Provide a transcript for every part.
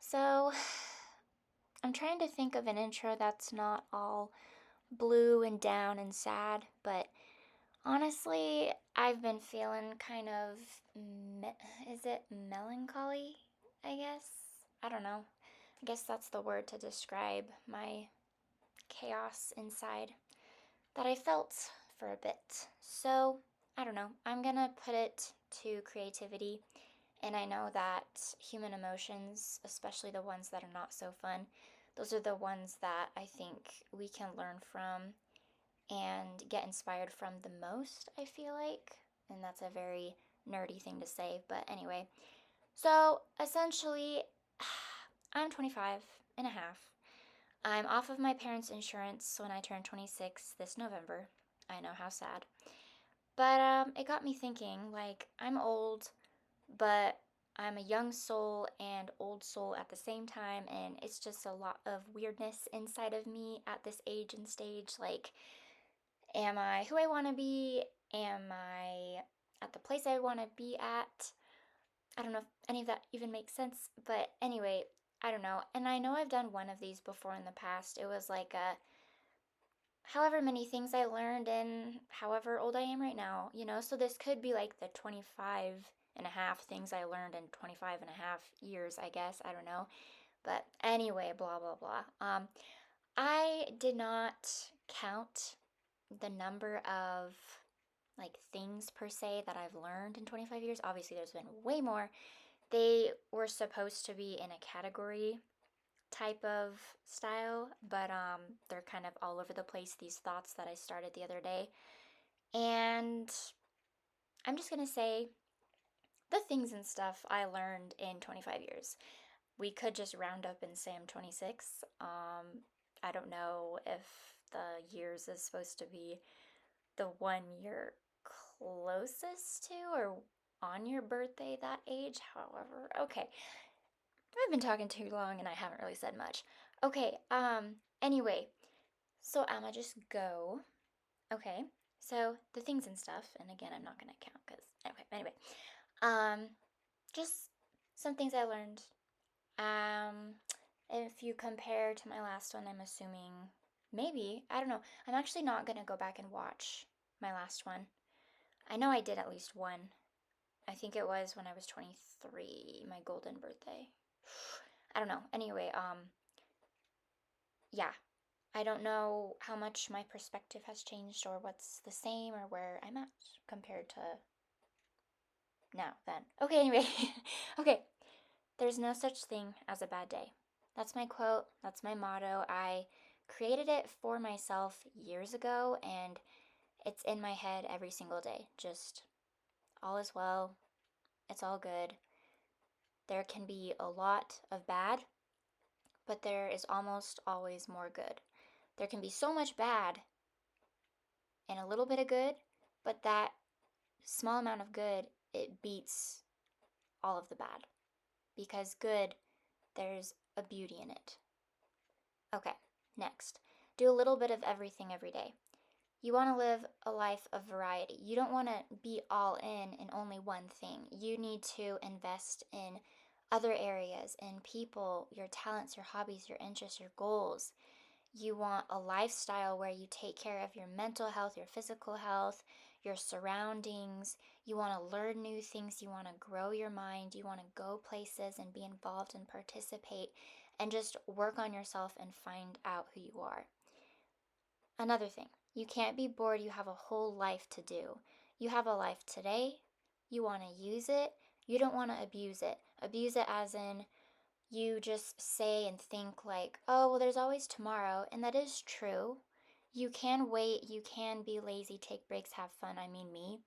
So, I'm trying to think of an intro that's not all blue and down and sad, but honestly, I've been feeling kind of, is it melancholy? I guess? I don't know. I guess that's the word to describe my chaos inside that I felt for a bit. So, I don't know. I'm gonna put it to creativity. And I know that human emotions, especially the ones that are not so fun, those are the ones that I think we can learn from and get inspired from the most, I feel like. And that's a very nerdy thing to say, but anyway. So essentially, I'm 25 and a half. I'm off of my parents' insurance when I turn 26 this November. I know, how sad. But it got me thinking, like, I'm old, but I'm a young soul and old soul at the same time, and it's just a lot of weirdness inside of me at this age and stage. Like, am I who I want to be? Am I at the place I want to be at? I don't know if any of that even makes sense, but anyway, I don't know. And I know I've done one of these before in the past. It was like however many things I learned in however old I am right now, So this could be like the 25 and a half things I learned in 25 and a half years, I guess. I don't know. But anyway, blah, blah, blah. I did not count the number of like things per se that I've learned in 25 years. Obviously, there's been way more. They were supposed to be in a category type of style, but they're kind of all over the place, these thoughts that I started the other day. And I'm just gonna say the things and stuff I learned in 25 years. We could just round up and say I'm 26. I don't know if the years is supposed to be the one you're closest to or on your birthday that age. However, okay. I've been talking too long and I haven't really said much. Okay, anyway, so I'ma just go. Okay, so the things and stuff, and again, I'm not gonna count because, okay, anyway, um, just some things I learned. Um, if you compare to my last one, I'm assuming maybe, I don't know. I'm actually not gonna go back and watch my last one. I know I did at least one. I think it was when I was 23, my golden birthday. I don't know. Anyway, yeah, I don't know how much my perspective has changed or what's the same or where I'm at compared to now, then. Okay, anyway. Okay, there's no such thing as a bad day. That's my quote, that's my motto. I created it for myself years ago and it's in my head every single day. Just all is well, it's all good. There can be a lot of bad, but there is almost always more good. There can be so much bad and a little bit of good, but that small amount of good, it beats all of the bad. Because good, there's a beauty in it. Okay, next. Do a little bit of everything every day. You want to live a life of variety. You don't want to be all in only one thing. You need to invest in other areas, in people, your talents, your hobbies, your interests, your goals. You want a lifestyle where you take care of your mental health, your physical health, your surroundings. You want to learn new things. You want to grow your mind. You want to go places and be involved and participate and just work on yourself and find out who you are. Another thing, you can't be bored. You have a whole life to do. You have a life today. You want to use it. You don't want to abuse it. Abuse it as in you just say and think like, oh, well, there's always tomorrow. And that is true. You can wait. You can be lazy, take breaks, have fun. I mean, me,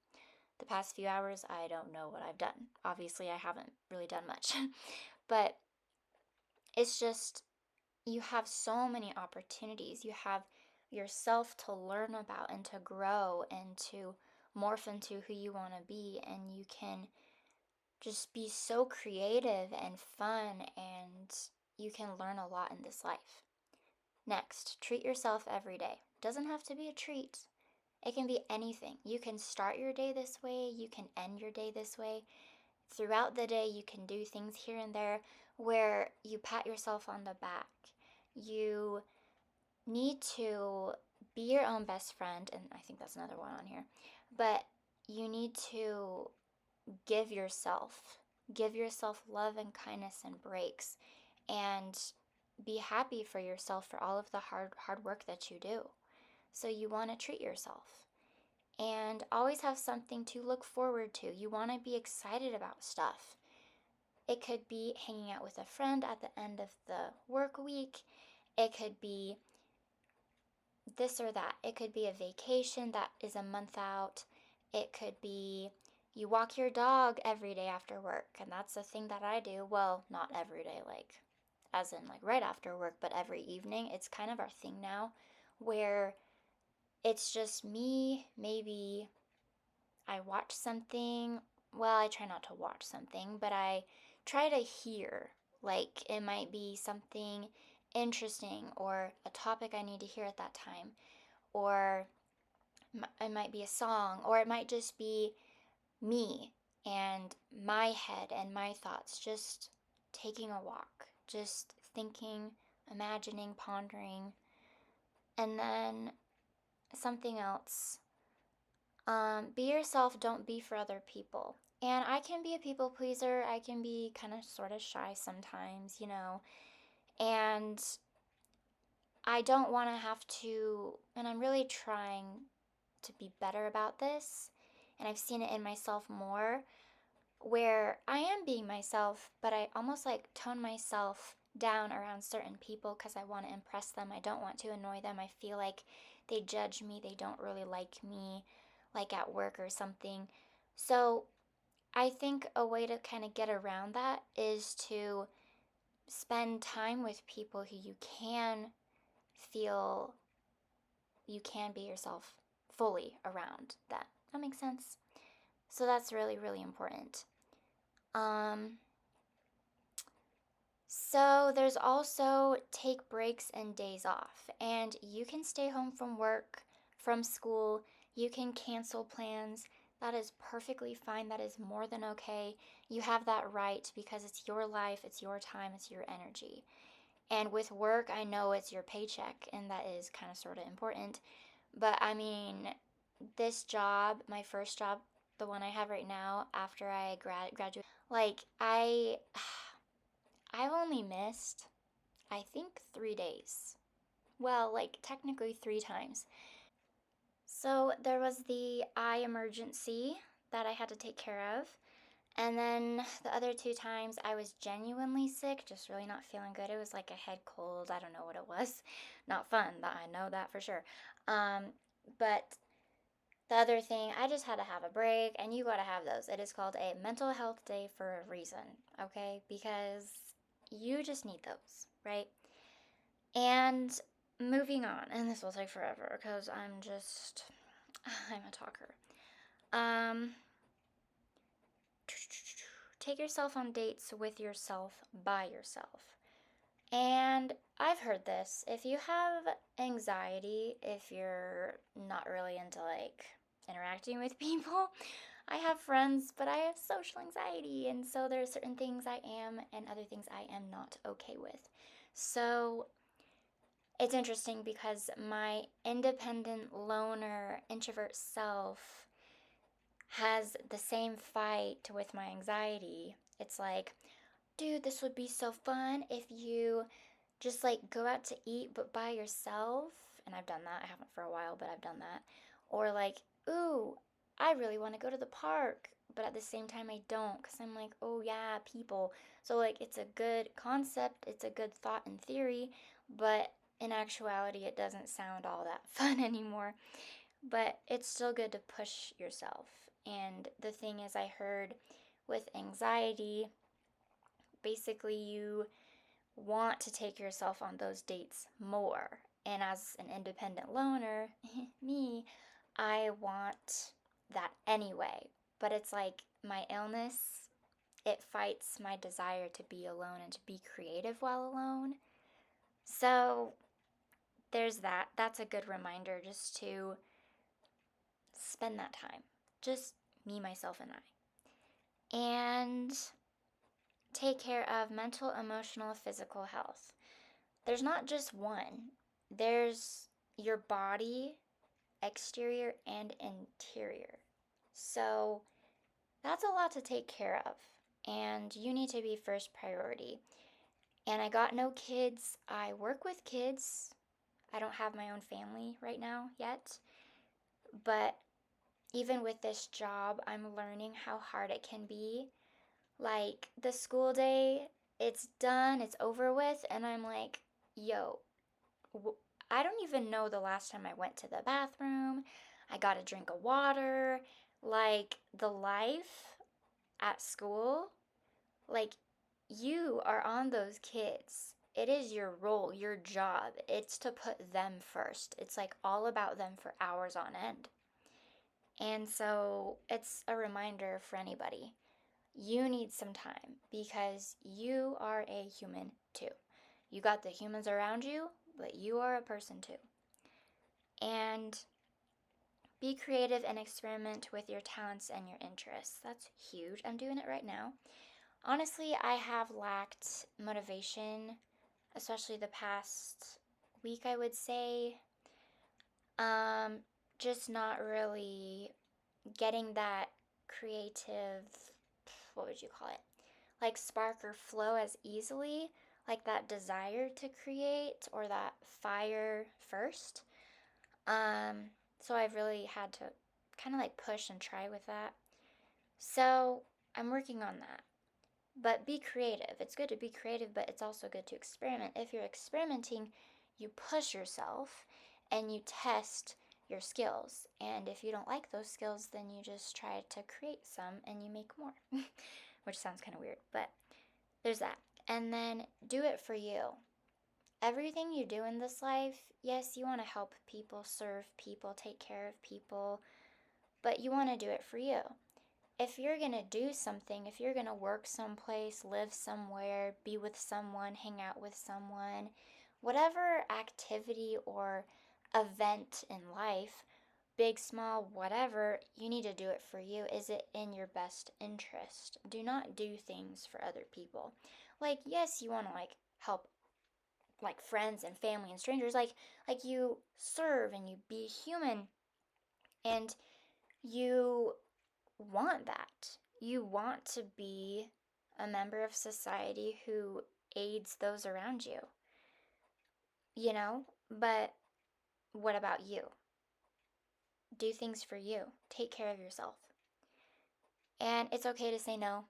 the past few hours, I don't know what I've done. Obviously, I haven't really done much. But it's just, you have so many opportunities. You have yourself to learn about and to grow and to morph into who you want to be. And you can just be so creative and fun, and you can learn a lot in this life. Next, treat yourself every day. Doesn't have to be a treat. It can be anything. You can start your day this way, you can end your day this way. throughout the day, you can do things here and there where you pat yourself on the back. You need to be your own best friend, and I think that's another one on here, but you need to give yourself give yourself love and kindness and breaks, and be happy for yourself for all of the hard work that you do. So you want to treat yourself and always have something to look forward to. You want to be excited about stuff. It could be hanging out with a friend at the end of the work week. It could be this or that. It could be a vacation that is a month out. It could be you walk your dog every day after work, and that's a thing that I do. Well, not every day, like as in like right after work, but every evening. It's kind of our thing now where it's just me. Maybe I watch something. Well, I try not to watch something, but I try to hear. Like it might be something interesting or a topic I need to hear at that time, or it might be a song, or it might just be me and my head and my thoughts just taking a walk, just thinking, imagining, pondering, and then something else. Be yourself, don't be for other people. And I can be a people pleaser. I can be kind of sort of shy sometimes. And I don't want to have to, and I'm really trying to be better about this. And I've seen it in myself more where I am being myself, but I almost like tone myself down around certain people because I want to impress them. I don't want to annoy them. I feel like they judge me, they don't really like me, like at work or something. So I think a way to kind of get around that is to spend time with people who you can feel you can be yourself fully around that. That makes sense. So that's really, really important. Um, So there's also take breaks and days off. And you can stay home from work, from school, you can cancel plans. That is perfectly fine. That is more than okay. You have that right because it's your life, it's your time, it's your energy. And with work, I know it's your paycheck, and that is kind of sort of important. But I mean, this job, my first job, the one I have right now after I graduate, like I've only missed, I think, 3 days. Well, like technically three times. So there was the eye emergency that I had to take care of. And then the other two times I was genuinely sick, just really not feeling good. It was like a head cold. I don't know what it was. Not fun. I know that for sure. But the other thing, I just had to have a break, and you gotta have those. It is called a mental health day for a reason, okay? Because you just need those, right? And moving on, and this will take forever because I'm a talker. Um, take yourself on dates with yourself by yourself. And I've heard this. If you have anxiety, if you're not really into like interacting with people, I have friends, but I have social anxiety, and so there are certain things I am and other things I am not okay with. So it's interesting because my independent, loner, introvert self has the same fight with my anxiety. It's like, dude, this would be so fun if you just like go out to eat but by yourself. And I've done that. I haven't for a while, but I've done that. Or like, ooh, I really want to go to the park, but at the same time I don't because I'm like, oh yeah, people. So like it's a good concept, it's a good thought in theory, but in actuality it doesn't sound all that fun anymore. But it's still good to push yourself. And the thing is, I heard with anxiety, basically you want to take yourself on those dates more. And as an independent loner, me, I want that anyway. But it's like my illness, it fights my desire to be alone and to be creative while alone. So there's that. That's a good reminder just to spend that time. Just me, myself, and I. and take care of mental, emotional, physical health. There's not just one, there's your body, exterior, and interior. So that's a lot to take care of, and you need to be first priority. And I got no kids. I work with kids. I don't have my own family right now yet. But even with this job, I'm learning how hard it can be. Like the school day, it's done, it's over with, and I'm like, yo, I don't even know the last time I went to the bathroom. I got a drink of water. Like the life at school, like you are on those kids. It is your role, your job. It's to put them first. It's like all about them for hours on end. And so it's a reminder for anybody. You need some time because you are a human too. You got the humans around you, but you are a person too. And be creative and experiment with your talents and your interests. That's huge. I'm doing it right now. Honestly, I have lacked motivation, especially the past week, I would say. Um, just not really getting that creative, what would you call it? Like spark or flow as easily, like that desire to create or that fire first. So I've really had to kind of like push and try with that. So I'm working on that. But be creative. It's good to be creative, but it's also good to experiment. If you're experimenting, you push yourself and you test your skills. And if you don't like those skills, then you just try to create some and you make more, which sounds kind of weird, but there's that. And then do it for you. Everything you do in this life, yes, you want to help people, serve people, take care of people, but you want to do it for you. If you're going to do something, if you're going to work someplace, live somewhere, be with someone, hang out with someone, whatever activity or event in life, big, small, whatever, you need to do it for you. Is it in your best interest? Do not do things for other people. Like, yes, you want to like help like friends and family and strangers, like you serve and you be human and you want that. You want to be a member of society who aids those around you, you know? But what about you? Do things for you. Take care of yourself. And it's okay to say no.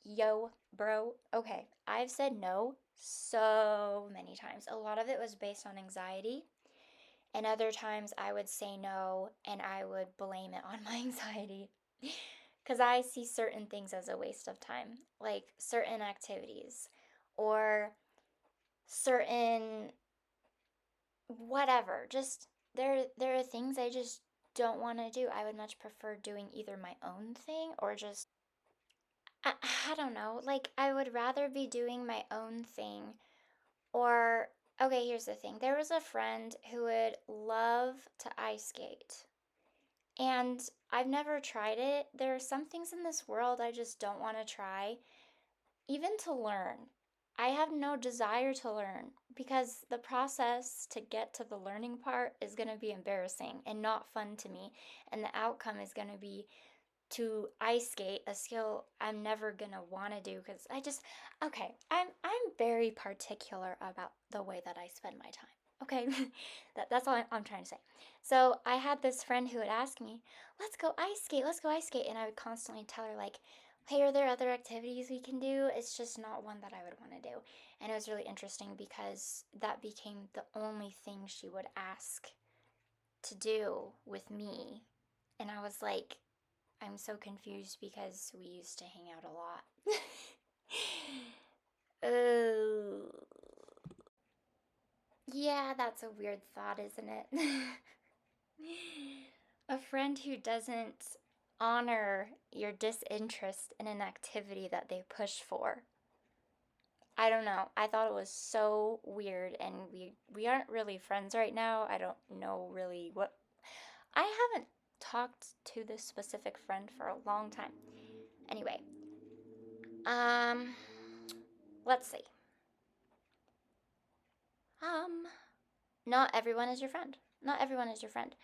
Yo, bro. Okay, I've said no so many times. A lot of it was based on anxiety. And other times I would say no and I would blame it on my anxiety. Because I see certain things as a waste of time, like certain activities or certain whatever. Just there are things I just don't want to do. I would much prefer doing either my own thing or just I, I don't know. Like I would rather be doing my own thing or okay, here's the thing. There was a friend who would love to ice skate. And I've never tried it. There are some things in this world I just don't want to try, even to learn. I have no desire to learn because the process to get to the learning part is going to be embarrassing and not fun to me. And the outcome is going to be to ice skate, a skill I'm never going to want to do because okay, I'm very particular about the way that I spend my time. Okay, that's all I'm trying to say. So I had this friend who would ask me, let's go ice skate. And I would constantly tell her, like, hey, are there other activities we can do? It's just not one that I would want to do. And it was really interesting because that became the only thing she would ask to do with me. And I was like, I'm so confused because we used to hang out a lot. Oh. Yeah, that's a weird thought, isn't it? A friend who doesn't honor your disinterest in an activity that they push for. I don't know. I thought it was so weird and we aren't really friends right now. I don't know really what I haven't talked to this specific friend for a long time. Anyway, um, let's see. Um, Not everyone is your friend. Not everyone is your friend.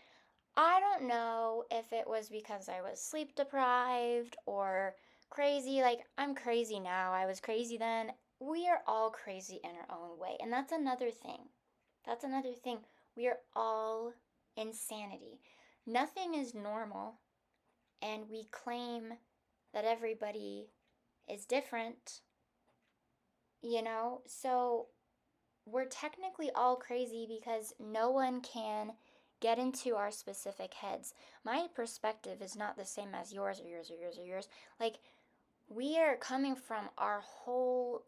I don't know if it was because I was sleep deprived or crazy. Like, I'm crazy now. I was crazy then. We are all crazy in our own way. And that's another thing. That's another thing. We are all insanity. Nothing is normal. And we claim that everybody is different, you know? So we're technically all crazy because no one can get into our specific heads. My perspective is not the same as yours or yours or yours or yours. Like, we are coming from our whole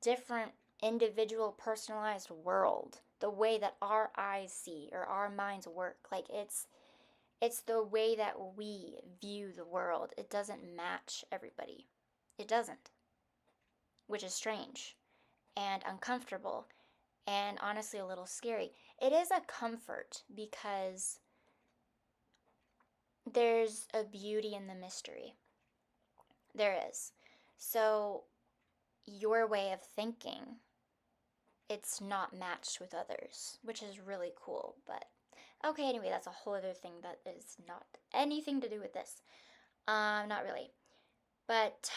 different individual personalized world, the way that our eyes see or our minds work. Like, it's the way that we view the world. It doesn't match everybody. It doesn't, which is strange and uncomfortable and honestly a little scary. It is a comfort because there's a beauty in the mystery. There is. So, your way of thinking, it's not matched with others, which is really cool. But okay, anyway, that's a whole other thing that is not anything to do with this. Not really. But,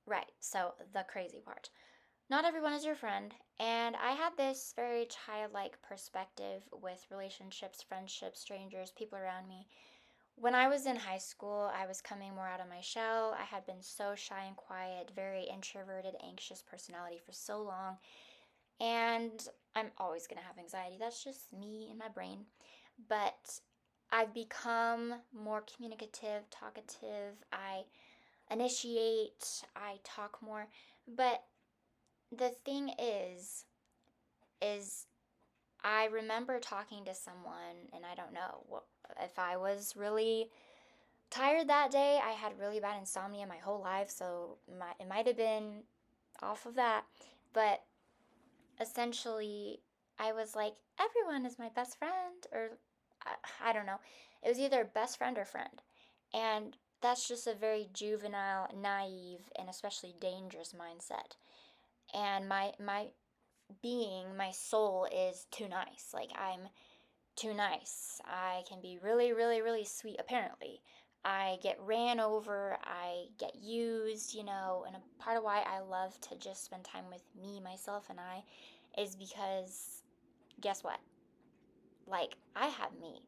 right, so the crazy part. Not everyone is your friend, and I had this very childlike perspective with relationships, friendships, strangers, people around me. When I was in high school, I was coming more out of my shell. I had been so shy and quiet, very introverted, anxious personality for so long, and I'm always going to have anxiety. That's just me and my brain. But I've become more communicative, talkative. I initiate, I talk more. But the thing is I remember talking to someone, and I don't know what, if I was really tired that day. I had really bad insomnia my whole life, so it might have been off of that. But essentially, I was like, everyone is my best friend, or I don't know. It was either best friend or friend. And that's just a very juvenile, naive, and especially dangerous mindset. And my being, my soul is too nice. Like, I'm too nice. I can be really, really, really sweet, apparently. I get ran over, I get used, and a part of why I love to just spend time with me, myself, and I is because guess what? Like, I have me,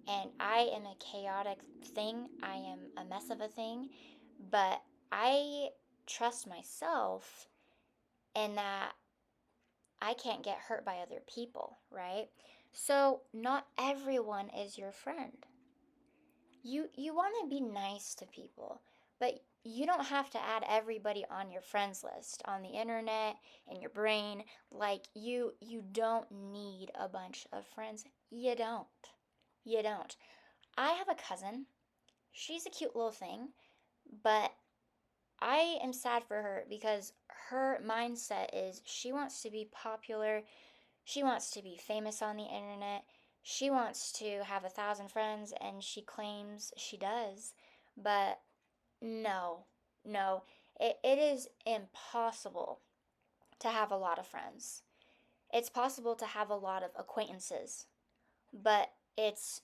and I am a chaotic thing, I am a mess of a thing, but I trust myself in that I can't get hurt by other people, right? So, not everyone is your friend. You want to be nice to people, but you don't have to add everybody on your friends list on the internet, in your brain. Like, you don't need a bunch of friends. You don't. You don't. I have a cousin. She's a cute little thing, but I am sad for her because her mindset is she wants to be popular. She wants to be famous on the internet. She wants to have 1,000 friends, and she claims she does. But no, no, it is impossible to have a lot of friends. It's possible to have a lot of acquaintances, but it's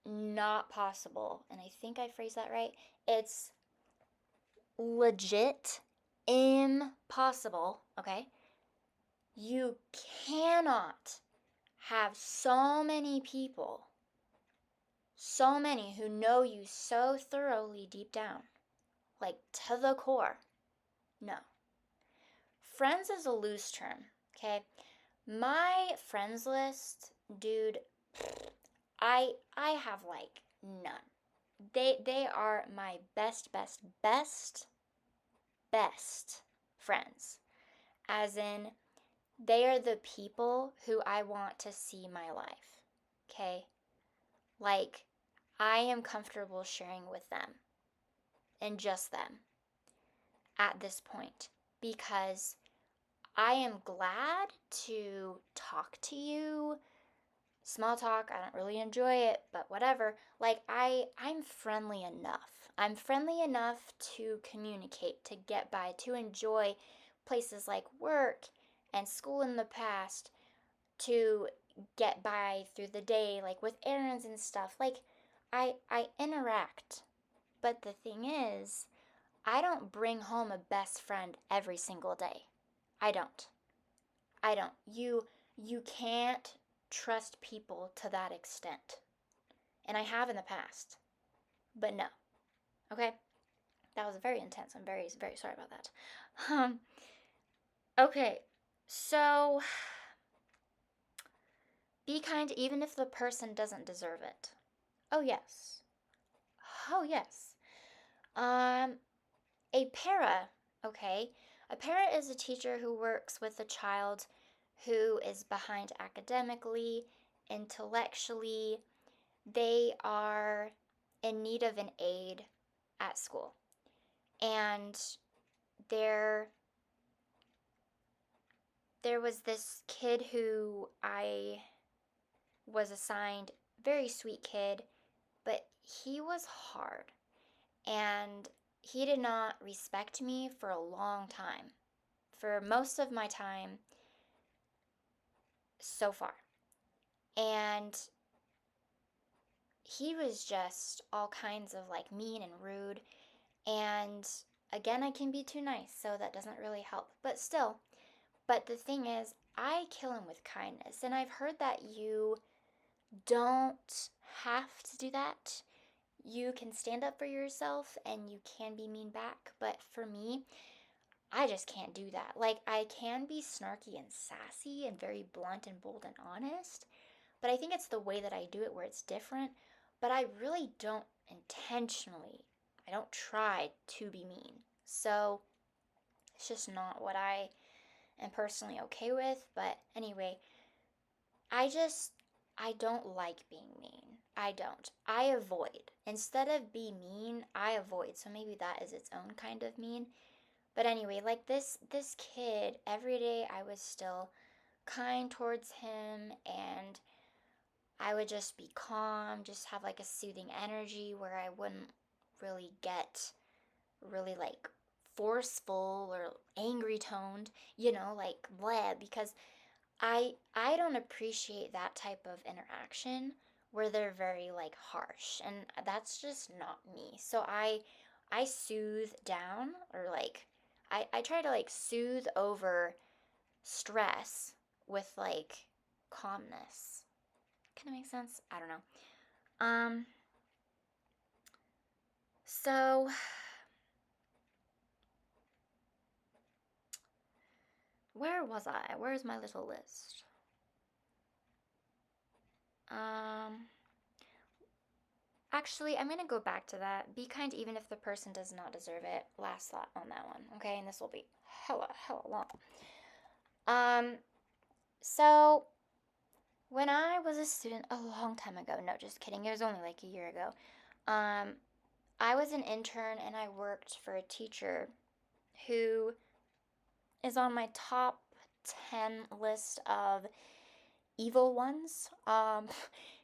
not possible. And I think I phrased that right. It's legit impossible, okay? You cannot have so many people, so many who know you so thoroughly deep down, like to the core. No. Friends is a loose term, okay? My friends list, dude, I have like none. They are my best friends. As in, they are the people who I want to see my life. Okay? Like, I am comfortable sharing with them and just them at this point because I am glad to talk to you. Small talk, I don't really enjoy it, but whatever. Like, I'm friendly enough. I'm friendly enough to communicate, to get by, to enjoy places like work and school in the past, to get by through the day, like with errands and stuff. Like, I interact. But the thing is, I don't bring home a best friend every single day. I don't. I don't. You can't trust people to that extent. And I have in the past. But no. Okay? That was very intense. I'm very, very sorry about that. Um, okay. So be kind even if the person doesn't deserve it. Oh yes. Oh yes. Um, a para, okay? A para is a teacher who works with a child who is behind academically, intellectually. They are in need of an aid at school. And there there was this kid who I was assigned, very sweet kid, but he was hard. And he did not respect me for a long time. For most of my time so far. And he was just all kinds of like mean and rude. And again, I can be too nice, so that doesn't really help. But still, but the thing is, I kill him with kindness. And I've heard that you don't have to do that. You can stand up for yourself and you can be mean back. But for me, I just can't do that. Like, I can be snarky and sassy and very blunt and bold and honest, but I think it's the way that I do it where it's different. But I really don't intentionally, I don't try to be mean. So it's just not what I am personally okay with. But anyway, I just, I don't like being mean. I don't. I avoid. Instead of be mean, I avoid. So maybe that is its own kind of mean. But anyway, like this kid, every day I was still kind towards him, and I would just be calm, just have like a soothing energy where I wouldn't really get really like forceful or angry toned, like blah, because I don't appreciate that type of interaction where they're very like harsh, and that's just not me. So I soothe down, or like I try to like soothe over stress with like calmness. Can it make sense? I don't know. Um, so where was I? Where's my little list? Um, Actually, I'm gonna go back to that. Be kind even if the person does not deserve it. Last thought on that one, okay? And this will be hella long. Um, so when I was a student a long time ago, no, just kidding, it was only like a year ago. Um, I was an intern and I worked for a teacher who is on my top 10 list of evil ones.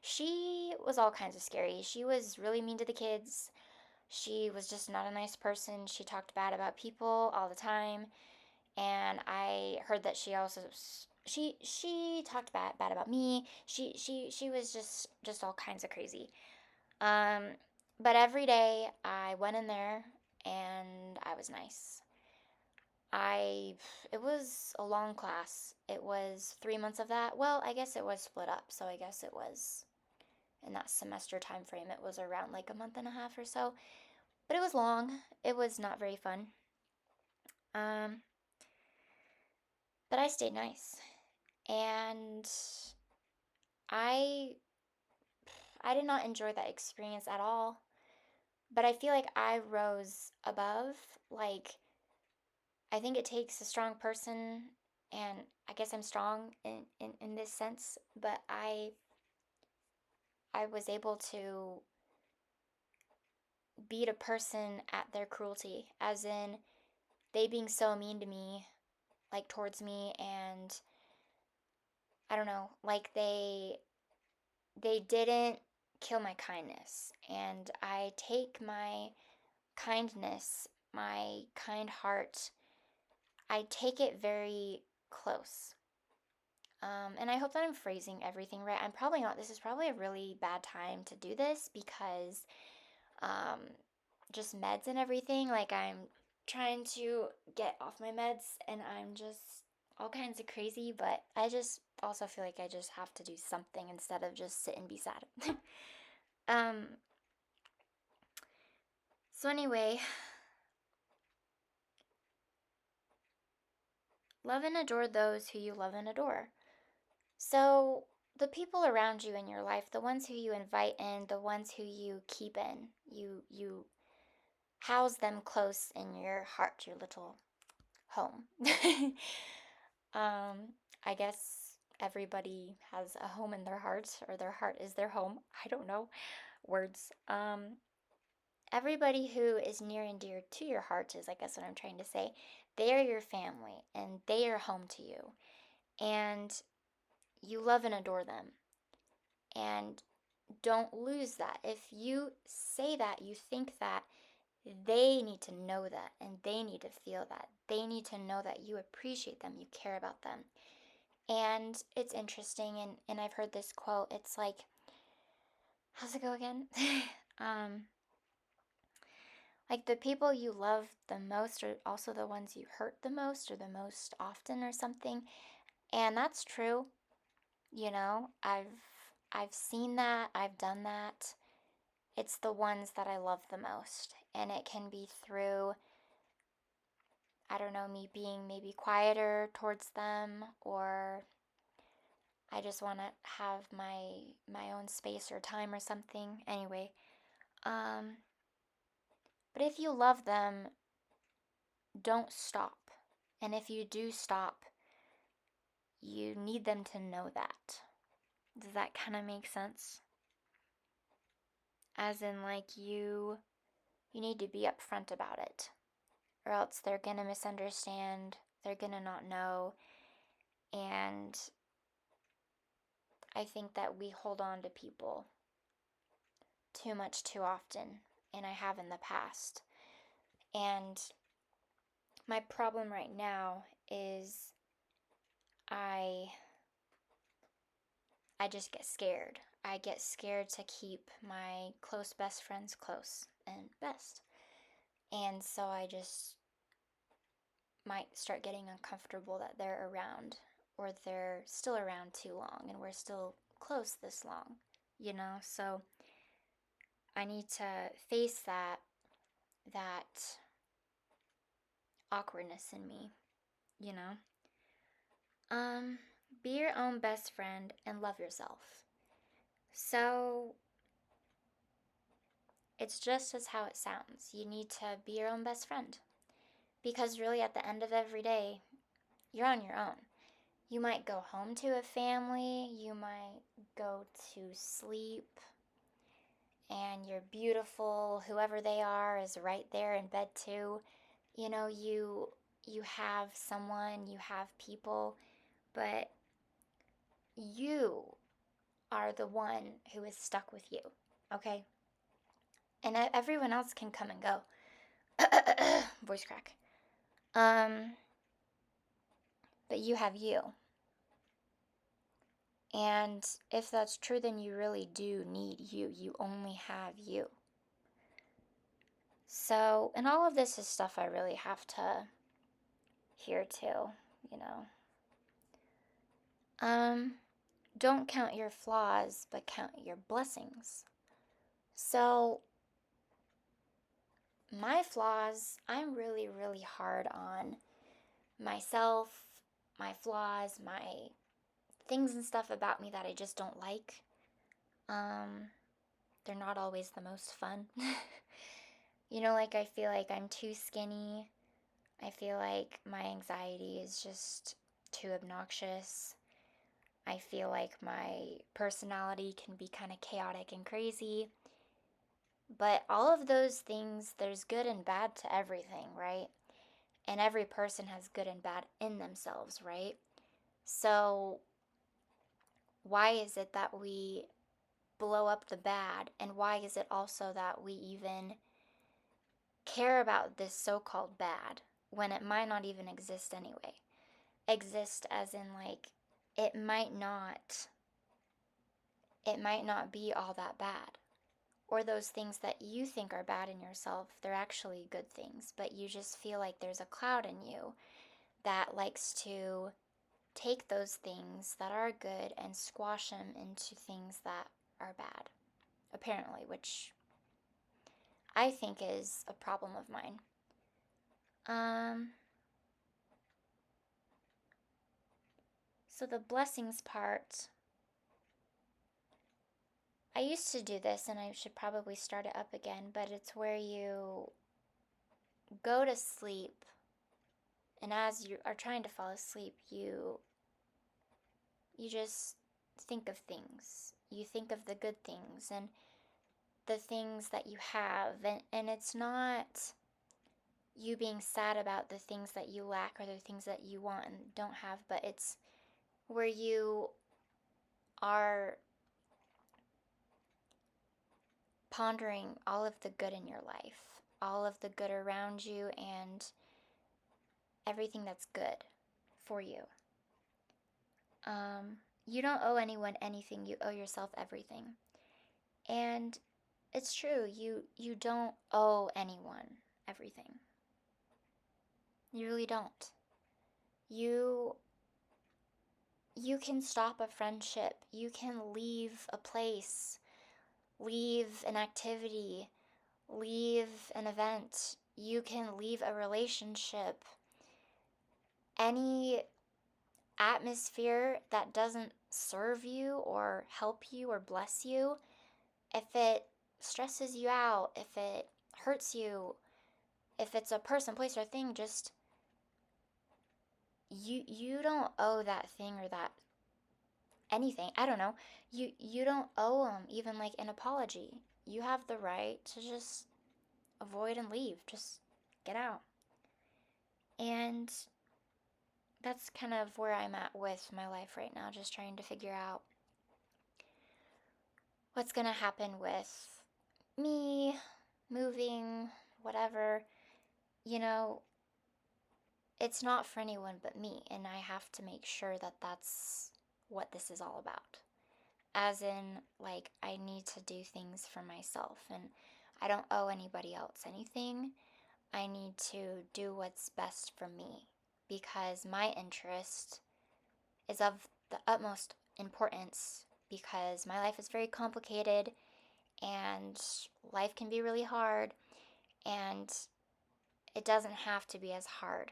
She was all kinds of scary. She was really mean to the kids. She was just not a nice person. She talked bad about people all the time. And I heard that she also she talked bad about me. She was just all kinds of crazy. Um, but every day I went in there and I was nice. I it was a long class. It was 3 months of that. Well, I guess it was split up, so I guess it was in that semester time frame. It was around like a month and a half or so. But it was long. It was not very fun. Um, but I stayed nice. And I I did not enjoy that experience at all. But I feel like I rose above. Like, I think it takes a strong person, and I guess I'm strong in this sense, but I was able to beat a person at their cruelty, as in they being so mean to me, like towards me, and I don't know, like they didn't kill my kindness. And I take my kindness, my kind heart, I take it very close. And I hope that I'm phrasing everything right. I'm probably not. This is probably a really bad time to do this because um, just meds and everything. Like, I'm trying to get off my meds and I'm just all kinds of crazy, but I just also feel like I just have to do something instead of just sit and be sad. um, so, anyway, love and adore those who you love and adore. So, the people around you in your life, the ones who you invite in, the ones who you keep in, you house them close in your heart, your little home. um, I guess everybody has a home in their heart, or their heart is their home. I don't know words. Everybody who is near and dear to your heart is, I guess, what I'm trying to say. They are your family, and they are home to you, and you love and adore them. And don't lose that. If you say that, you think that, they need to know that and they need to feel that. They need to know that you appreciate them, you care about them. And it's interesting, and I've heard this quote. It's like, how's it go again? um, like the people you love the most are also the ones you hurt the most or the most often or something. And that's true. You know, I've seen that, I've done that. It's the ones that I love the most. And it can be through, I don't know, me being maybe quieter towards them, or I just want to have my own space or time or something. Anyway, um but if you love them, don't stop. And if you do stop, you need them to know that. Does that kind of make sense? As in, like, you need to be upfront about it, or else they're gonna misunderstand, they're gonna not know. And I think that we hold on to people too much too often, and I have in the past. And my problem right now is I I just get scared. I get scared to keep my close best friends close and best. And so I just might start getting uncomfortable that they're around, or they're still around too long and we're still close this long, you know? So I need to face that awkwardness in me, you know? Um be your own best friend and love yourself. So it's just as how it sounds. You need to be your own best friend. Because really, at the end of every day, you're on your own. You might go home to a family, you might go to sleep, and you're beautiful, whoever they are is right there in bed too. You know, you have someone, you have people, but you are the one who is stuck with you, okay? And everyone else can come and go. Voice crack. But you have you. And if that's true, then you really do need you. You only have you. So, and all of this is stuff I really have to hear too, you know. Don't count your flaws, but count your blessings. So, my flaws, I'm really, really hard on myself, my flaws, my things and stuff about me that I just don't like. They're not always the most fun. You know, like I feel like I'm too skinny. I feel like my anxiety is just too obnoxious. I feel like my personality can be kind of chaotic and crazy. But all of those things, there's good and bad to everything, right? And every person has good and bad in themselves, right? So, why is it that we blow up the bad? And why is it also that we even care about this so-called bad when it might not even exist anyway. Exist as in like it might not be all that bad. Or those things that you think are bad in yourself, they're actually good things, but you just feel like there's a cloud in you that likes to take those things that are good and squash them into things that are bad, apparently, which I think is a problem of mine. So the blessings part, I used to do this and I should probably start it up again, but it's where you go to sleep and as you are trying to fall asleep, you just think of things. You think of the good things and the things that you have, and it's not you being sad about the things that you lack or the things that you want and don't have, but it's where you are pondering all of the good in your life, all of the good around you, and everything that's good for you. You don't owe anyone anything, you owe yourself everything. And it's true, you don't owe anyone everything. You really don't. You can stop a friendship. You can leave a place, leave an activity, leave an event. You can leave a relationship. Any atmosphere that doesn't serve you or help you or bless you, if it stresses you out, if it hurts you, if it's a person, place, or thing, just you don't owe that thing or that anything. I don't know. You don't owe them even like an apology. You have the right to just avoid and leave. Just get out. And that's kind of where I'm at with my life right now, just trying to figure out what's going to happen with me moving, whatever. You know, it's not for anyone but me, and I have to make sure that that's what this is all about. As in, like, I need to do things for myself, and I don't owe anybody else anything. I need to do what's best for me, because my interest is of the utmost importance, because my life is very complicated, and life can be really hard, and it doesn't have to be as hard.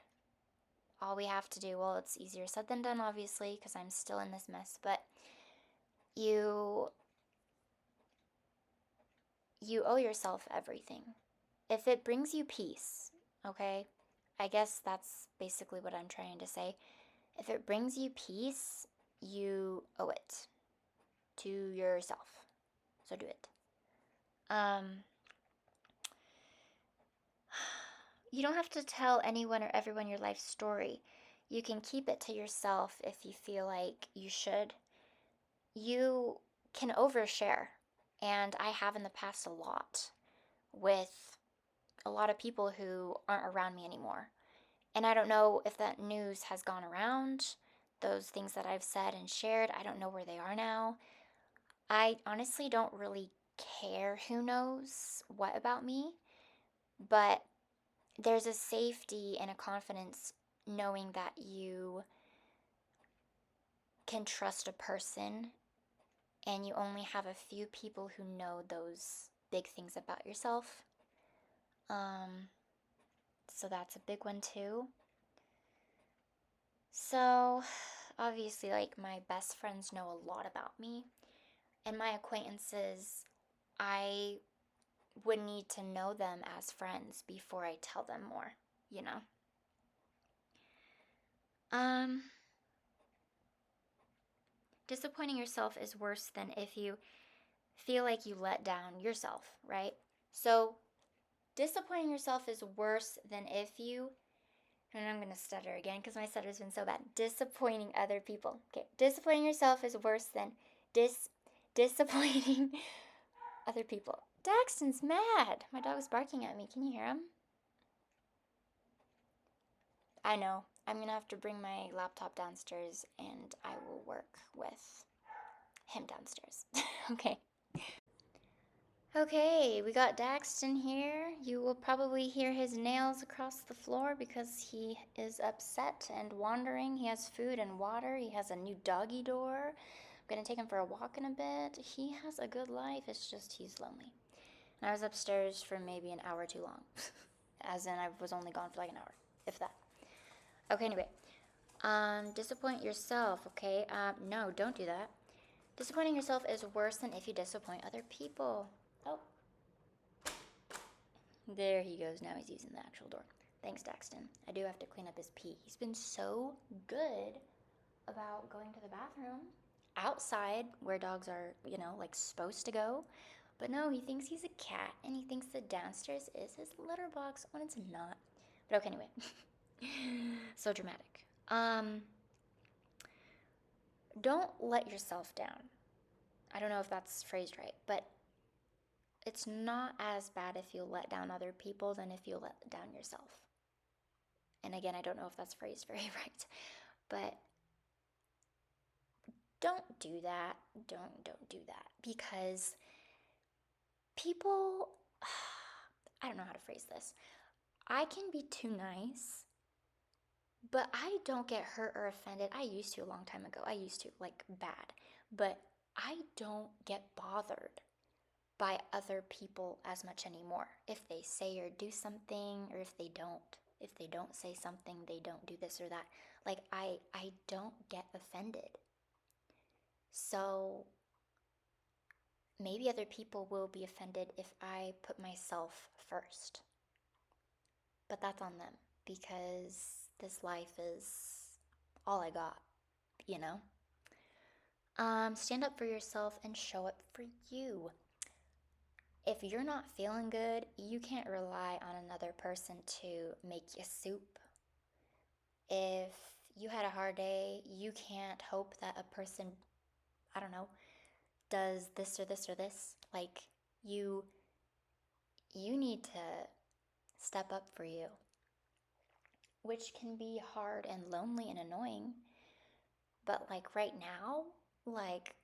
All we have to do, well, it's easier said than done, obviously, because I'm still in this mess, but you owe yourself everything. If it brings you peace, okay? I guess that's basically what I'm trying to say. If it brings you peace, you owe it to yourself. So do it. You don't have to tell anyone or everyone your life story. You can keep it to yourself if you feel like you should. You can overshare, and I have in the past a lot with a lot of people who aren't around me anymore. And I don't know if that news has gone around, those things that I've said and shared, I don't know where they are now. I honestly don't really care who knows what about me, but there's a safety and a confidence knowing that you can trust a person and you only have a few people who know those big things about yourself. So that's a big one too. So obviously, like, my best friends know a lot about me, and my acquaintances, I would need to know them as friends before I tell them more, you know? Disappointing yourself is worse than if you feel like you let down yourself, right? So disappointing yourself is worse than if you, and I'm going to stutter again because my stutter's been so bad. Disappointing other people. Okay, disappointing yourself is worse than disappointing other people. Daxton's mad. My dog's barking at me. Can you hear him? I know. I'm gonna have to bring my laptop downstairs and I will work with him downstairs. Okay. Okay, we got Daxton here. You will probably hear his nails across the floor because he is upset and wandering. He has food and water. He has a new doggy door. I'm gonna take him for a walk in a bit. He has a good life, it's just he's lonely. And I was upstairs for maybe an hour too long. As in, I was only gone for like an hour, if that. Okay, anyway. Disappoint yourself, okay? No, don't do that. Disappointing yourself is worse than if you disappoint other people. Oh, there he goes. Now he's using the actual door. Thanks, Daxton. I do have to clean up his pee. He's been so good about going to the bathroom outside where dogs are, like supposed to go. But no, he thinks he's a cat and he thinks that downstairs is his litter box when it's not. But okay, anyway. So dramatic. Don't let yourself down. I don't know if that's phrased right, but it's not as bad if you let down other people than if you let down yourself. And again, I don't know if that's phrased very right, but don't do that. Don't do that because people, I don't know how to phrase this. I can be too nice, but I don't get hurt or offended. I used to a long time ago. I used to, like, bad. But I don't get bothered by other people as much anymore. If they say or do something, or if they don't. If they don't say something, they don't do this or that. Like, I don't get offended. So maybe other people will be offended if I put myself first. But that's on them because this life is all I got, you know? Stand up for yourself and show up for you. If you're not feeling good, you can't rely on another person to make you soup. If you had a hard day, you can't hope that a person, I don't know, does this or this or this. Like, you need to step up for you, which can be hard and lonely and annoying. But like right now, like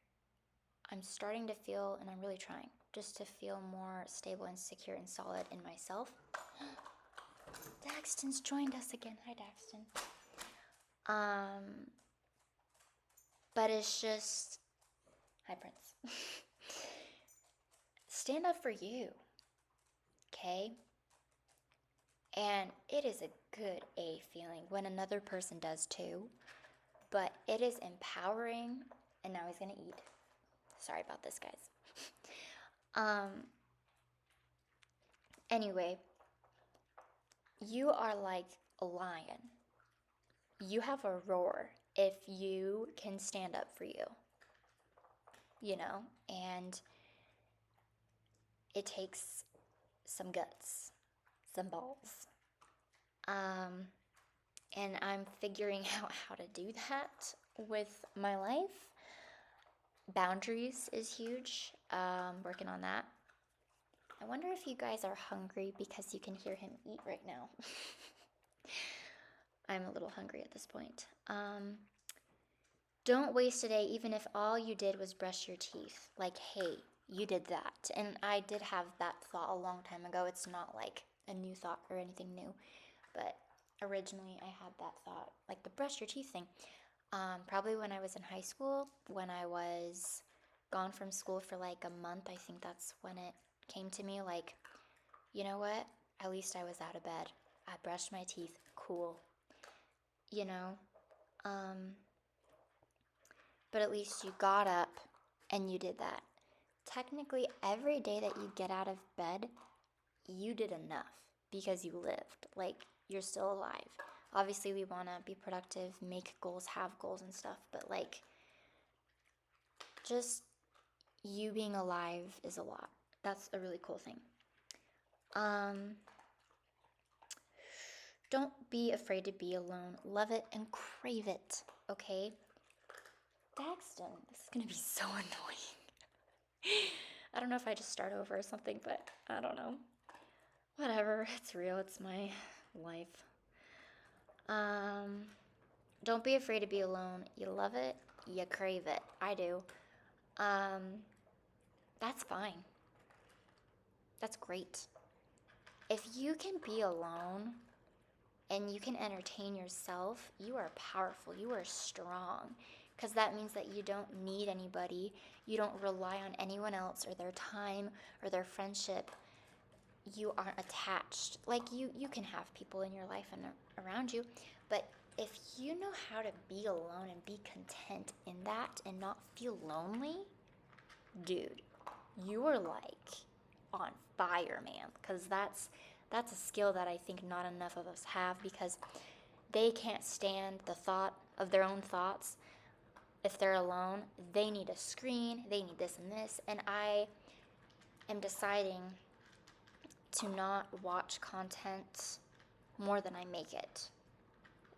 I'm starting to feel, and I'm really trying, just to feel more stable and secure and solid in myself. Daxton's joined us again. Hi, Daxton. But it's just, hi, Prince. Stand up for you, okay? And it is a good A feeling when another person does too. But it is empowering, and now he's gonna eat. Sorry about this, guys. Anyway, you are like a lion. You have a roar if you can stand up for you, and it takes some guts, some balls. And I'm figuring out how to do that with my life. Boundaries is huge. Working on that. I wonder if you guys are hungry because you can hear him eat right now. I'm a little hungry at this point. Don't waste a day even if all you did was brush your teeth. Like, hey, you did that. And I did have that thought a long time ago. It's not like a new thought or anything new. But originally I had that thought, like the brush your teeth thing. Probably when I was in high school, when I was gone from school for like a month. I think that's when it came to me, like, you know what? At least I was out of bed. I brushed my teeth. Cool. You know? But at least you got up and you did that. Technically, every day that you get out of bed, you did enough because you lived. Like, you're still alive. Obviously, we want to be productive, make goals, have goals and stuff, but like, just you being alive is a lot. That's a really cool thing. Don't be afraid to be alone. Love it and crave it, okay? Daxton, this is gonna be so annoying. I don't know if I just start over or something, but I don't know. Whatever, it's real, it's my life. Um, don't be afraid to be alone. You love it, you crave it. I do. Um, that's fine. That's great. If you can be alone and you can entertain yourself, you are powerful. You are strong. Because that means that you don't need anybody. You don't rely on anyone else or their time or their friendship. You aren't attached. Like you can have people in your life and around you, but if you know how to be alone and be content in that and not feel lonely, dude, you are like on fire, man. Because that's a skill that I think not enough of us have, because they can't stand the thought of their own thoughts. If they're alone, they need a screen, they need this and this, and I am deciding to not watch content more than I make it.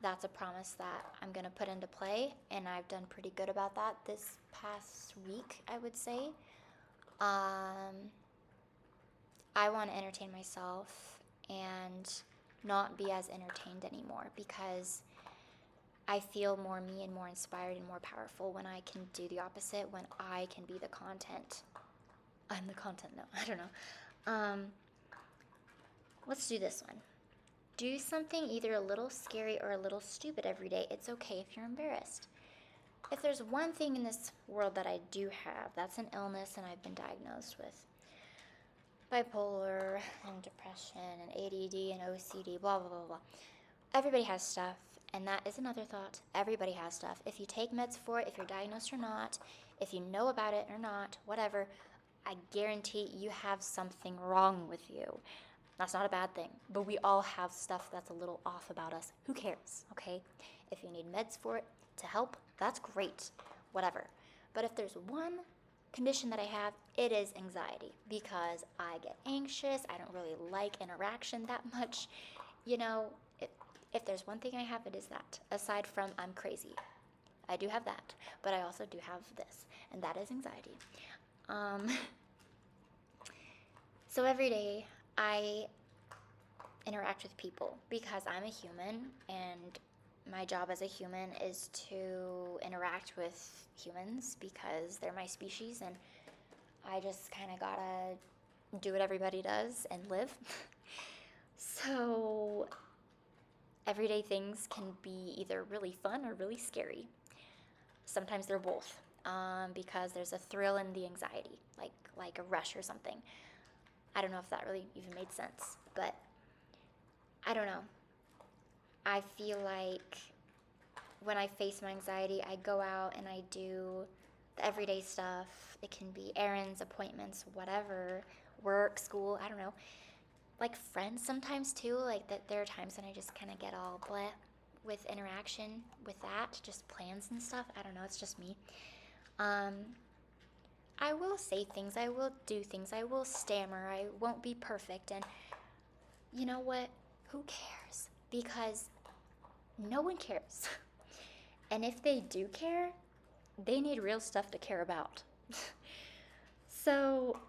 That's a promise that I'm going to put into play, and I've done pretty good about that this past week, I would say. I want to entertain myself and not be as entertained anymore, because I feel more me and more inspired and more powerful when I can do the opposite, when I can be the content. I'm the content, no, I don't know. Let's do this one. Do something either a little scary or a little stupid every day. It's okay if you're embarrassed. If there's one thing in this world that I do have, that's an illness, and I've been diagnosed with bipolar and depression and ADD and OCD, blah, blah, blah, blah. Everybody has stuff, and that is another thought. Everybody has stuff. If you take meds for it, if you're diagnosed or not, if you know about it or not, whatever, I guarantee you have something wrong with you. That's not a bad thing, but we all have stuff that's a little off about us. Who cares, okay? If you need meds for it to help, that's great, whatever. But if there's one condition that I have, it is anxiety, because I get anxious. I don't really like interaction that much. You know, if there's one thing I have, it is that. Aside from I'm crazy. I do have that, but I also do have this, and that is anxiety. So every day I interact with people because I'm a human, and my job as a human is to interact with humans because they're my species, and I just kind of gotta do what everybody does and live. So everyday things can be either really fun or really scary. Sometimes they're both, because there's a thrill in the anxiety, like a rush or something. I don't know if that really even made sense, but I don't know. I feel like when I face my anxiety, I go out and I do the everyday stuff. It can be errands, appointments, whatever, work, school, I don't know. Like friends sometimes too, like that there are times when I just kind of get all bleh with interaction with that, just plans and stuff. I don't know, it's just me. I will say things, I will do things, I will stammer, I won't be perfect, and you know what? Who cares? Because no one cares. And if they do care, they need real stuff to care about. So,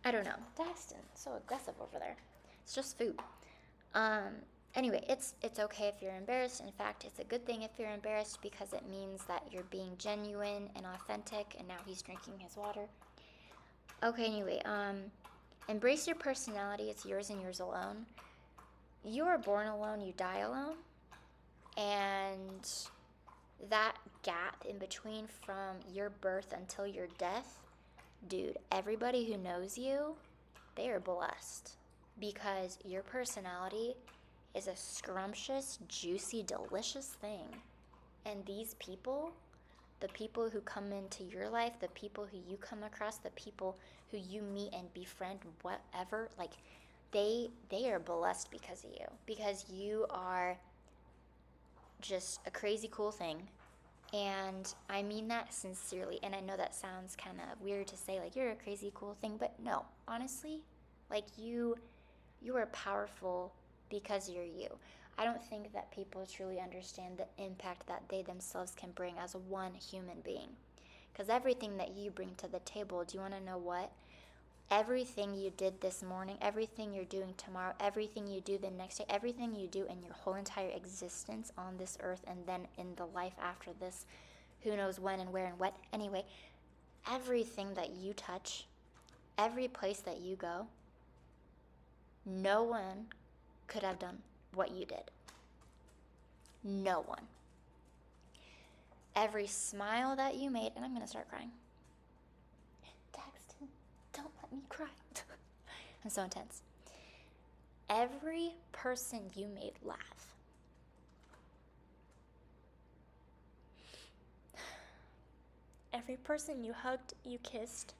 I don't know. Daxton, so aggressive over there. It's just food. Anyway, it's okay if you're embarrassed. In fact, it's a good thing if you're embarrassed, because it means that you're being genuine and authentic. And now he's drinking his water. Okay, anyway, embrace your personality. It's yours and yours alone. You are born alone, you die alone. And that gap in between from your birth until your death, dude, everybody who knows you, they are blessed, because your personality is a scrumptious, juicy, delicious thing. And these people, the people who come into your life, the people who you come across, the people who you meet and befriend, whatever, like they are blessed because of you, because you are just a crazy cool thing. And I mean that sincerely. And I know that sounds kind of weird to say, like, you're a crazy cool thing, but no, honestly, like you are powerful because you're you. I don't think that people truly understand the impact that they themselves can bring as one human being. Because everything that you bring to the table, do you want to know what? everything you did this morning, everything you're doing tomorrow, everything you do the next day, everything you do in your whole entire existence on this earth and then in the life after this, who knows when and where and what. Anyway, everything that you touch, every place that you go, no one could have done what you did. No one. Every smile that you made, and I'm going to start crying. Daxton, don't let me cry. I'm so intense. Every person you made laugh. Every person you hugged, you kissed.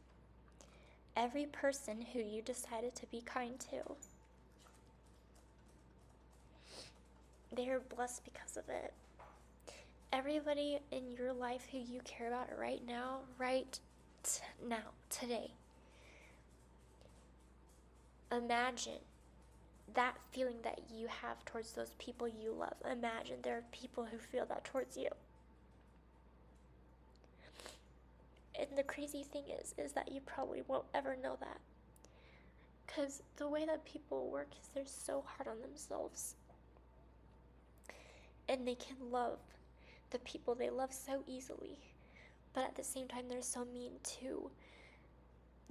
Every person who you decided to be kind to. They are blessed because of it. Everybody in your life who you care about right now, today. Imagine that feeling that you have towards those people you love. Imagine there are people who feel that towards you. And the crazy thing is that you probably won't ever know that. Because the way that people work is they're so hard on themselves. And they can love the people they love so easily. But at the same time, they're so mean to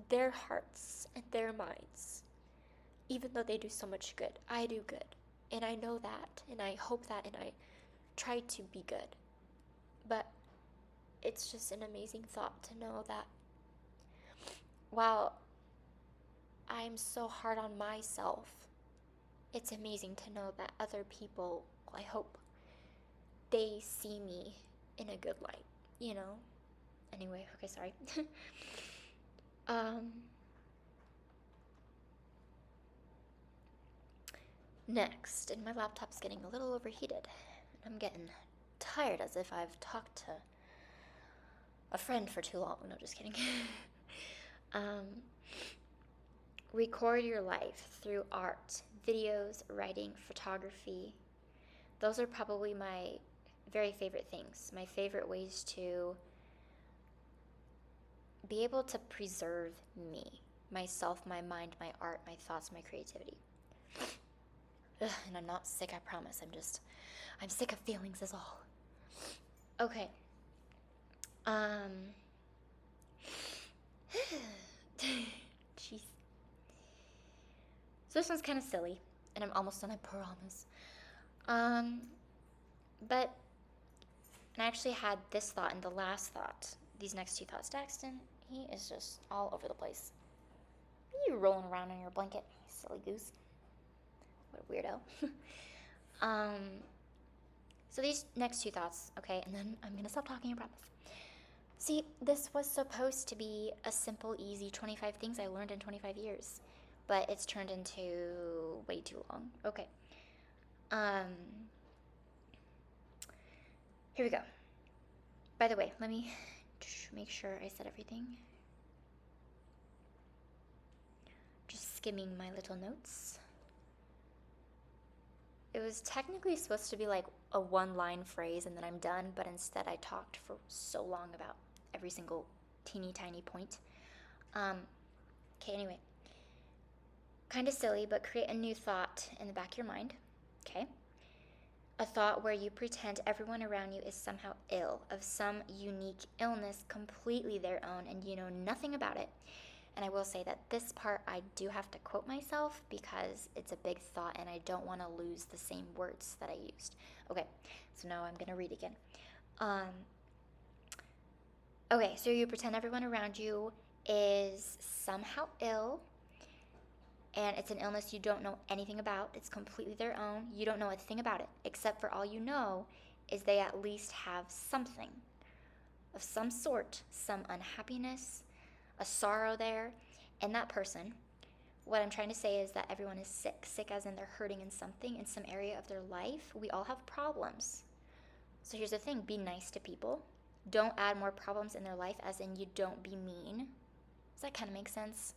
their hearts and their minds. Even though they do so much good. I do good. And I know that. And I hope that. And I try to be good. But it's just an amazing thought to know that while I'm so hard on myself, it's amazing to know that other people, I hope, they see me in a good light, you know? Anyway, okay, sorry. Next, and my laptop's getting a little overheated. I'm getting tired as if I've talked to a friend for too long. No, just kidding. Record your life through art, videos, writing, photography. Those are probably my very favorite things. My favorite ways to be able to preserve me, myself, my mind, my art, my thoughts, my creativity. Ugh, and I'm not sick, I promise. I'm sick of feelings is all. Okay. Jeez. So this one's kind of silly, and I'm almost done, I promise. But I actually had this thought and the last thought. These next two thoughts. Daxton, he is just all over the place. You rolling around in your blanket, silly goose. What a weirdo. So these next two thoughts, okay, and then I'm gonna stop talking, I promise. See, this was supposed to be a simple, easy 25 things I learned in 25 years, but it's turned into way too long. Okay. Here we go. By the way, let me make sure I said everything. Just skimming my little notes. It was technically supposed to be like a one-line phrase and then I'm done, but instead I talked for so long about every single teeny tiny point. Okay, anyway. Kind of silly, but create a new thought in the back of your mind, okay? A thought where you pretend everyone around you is somehow ill, of some unique illness completely their own, and you know nothing about it. And I will say that this part I do have to quote myself because it's a big thought and I don't want to lose the same words that I used. Okay, so now I'm going to read again. Okay, so you pretend everyone around you is somehow ill, and it's an illness you don't know anything about. It's completely their own. You don't know a thing about it, except for all you know is they at least have something of some sort, some unhappiness, a sorrow there. And that person, what I'm trying to say is that everyone is sick as in they're hurting in something, in some area of their life. We all have problems. So here's the thing, be nice to people. Don't add more problems in their life, as in you don't be mean. Does that kind of make sense?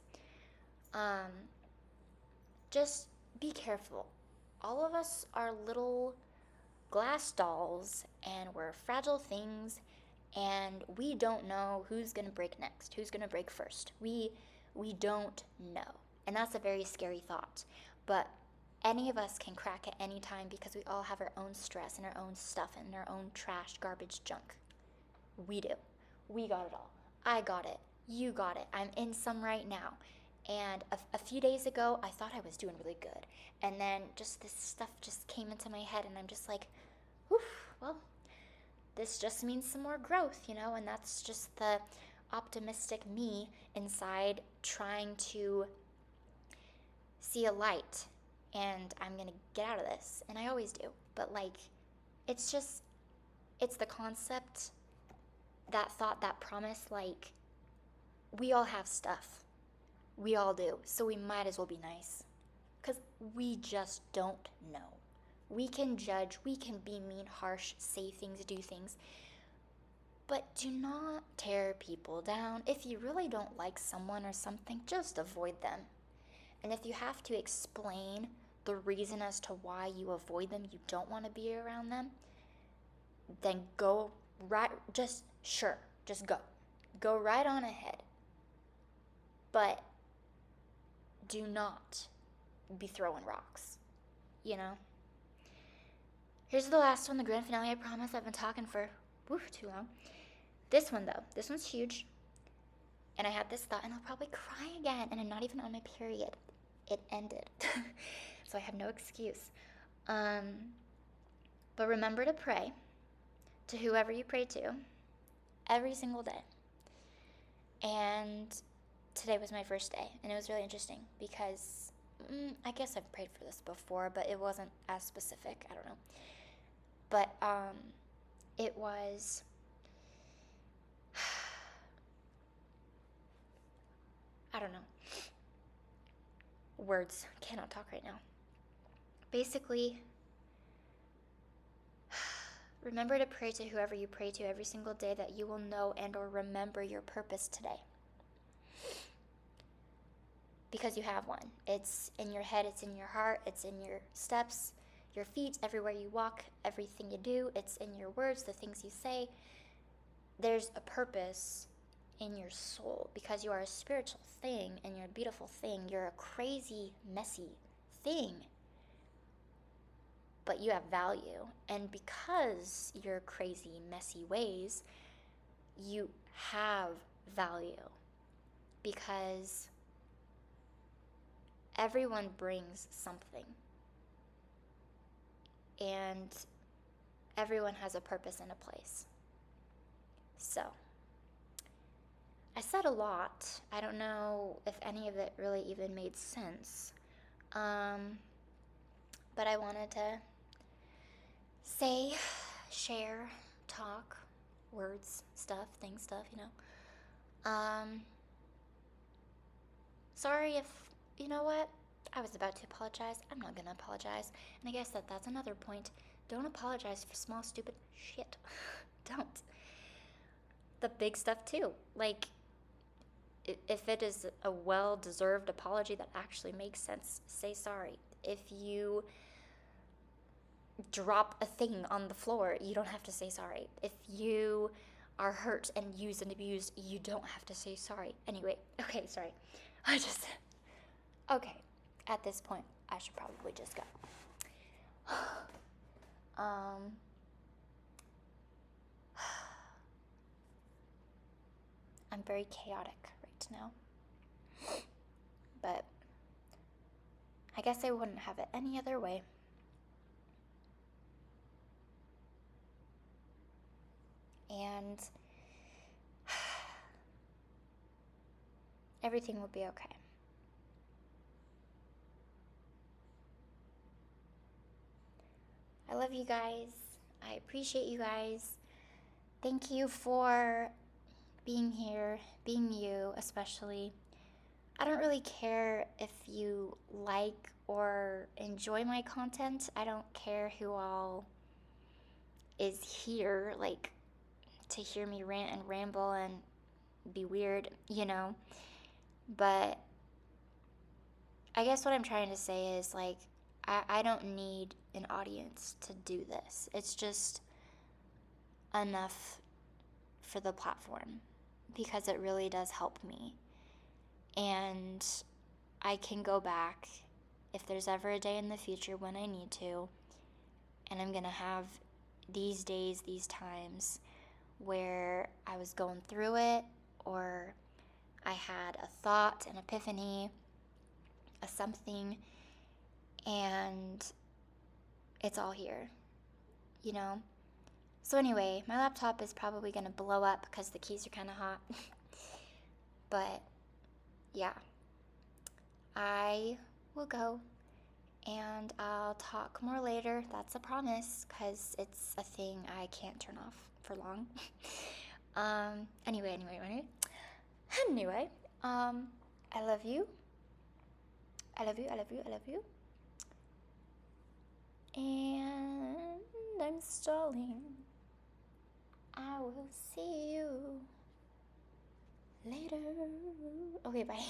Just be careful. All of us are little glass dolls, and we're fragile things, and we don't know who's gonna break next, who's gonna break first. We We don't know. And that's a very scary thought. But any of us can crack at any time because we all have our own stress and our own stuff and our own trash, garbage, junk. We do. We got it all. I got it. You got it. I'm in some right now. And a few days ago, I thought I was doing really good. And then just this stuff just came into my head, and I'm just like, whew, well, this just means some more growth, And that's just the optimistic me inside trying to see a light. And I'm going to get out of this. And I always do. But, it's the concept, that thought, that promise, we all have stuff. We all do. So we might as well be nice. Because we just don't know. We can judge, we can be mean, harsh, say things, do things. But do not tear people down. If you really don't like someone or something, just avoid them. And if you have to explain the reason as to why you avoid them, you don't want to be around them, then go right, just go. Go right on ahead. But do not be throwing rocks, Here's the last one, the grand finale, I promise. I've been talking for too long. This one, though, this one's huge. And I had this thought, and I'll probably cry again, and I'm not even on my period. It ended. So I have no excuse. But remember to pray to whoever you pray to every single day. And today was my first day, and it was really interesting because I guess I've prayed for this before, but it wasn't as specific. I don't know. But it was I don't know. Words. Cannot talk right now. Basically, remember to pray to whoever you pray to every single day that you will know and or remember your purpose today. Because you have one. It's in your head, it's in your heart, it's in your steps, your feet, everywhere you walk, everything you do. It's in your words, the things you say. There's a purpose in your soul because you are a spiritual thing and you're a beautiful thing. You're a crazy, messy thing. But you have value. And because you're crazy, messy ways, you have value. Because everyone brings something. And everyone has a purpose and a place. So, I said a lot. I don't know if any of it really even made sense. But I wanted to say, share, talk, words, stuff, things, Sorry if, you know what? I was about to apologize. I'm not gonna apologize. And I guess that's another point. Don't apologize for small, stupid shit. Don't. The big stuff, too. If it is a well-deserved apology that actually makes sense, say sorry. If you drop a thing on the floor, you don't have to say sorry. If you are hurt and used and abused, you don't have to say sorry. Anyway, okay, sorry. Okay, at this point, I should probably just go. I'm very chaotic right now. But I guess I wouldn't have it any other way. And everything will be okay. I love you guys. I appreciate you guys. Thank you for being here, being you especially. I don't really care if you like or enjoy my content. I don't care who all is here, to hear me rant and ramble and be weird, But I guess what I'm trying to say is, I don't need an audience to do this. It's just enough for the platform because it really does help me. and I can go back if there's ever a day in the future when I need to, and I'm gonna have these days, these times where I was going through it, or I had a thought, an epiphany, a something, and it's all here, you know? So, anyway, my laptop is probably gonna blow up because the keys are kind of hot. But yeah, I will go and I'll talk more later. That's a promise because it's a thing I can't turn off for long. Anyway, I love you. I love you, I love you, I love you. And I'm stalling. I will see you later. Okay, bye.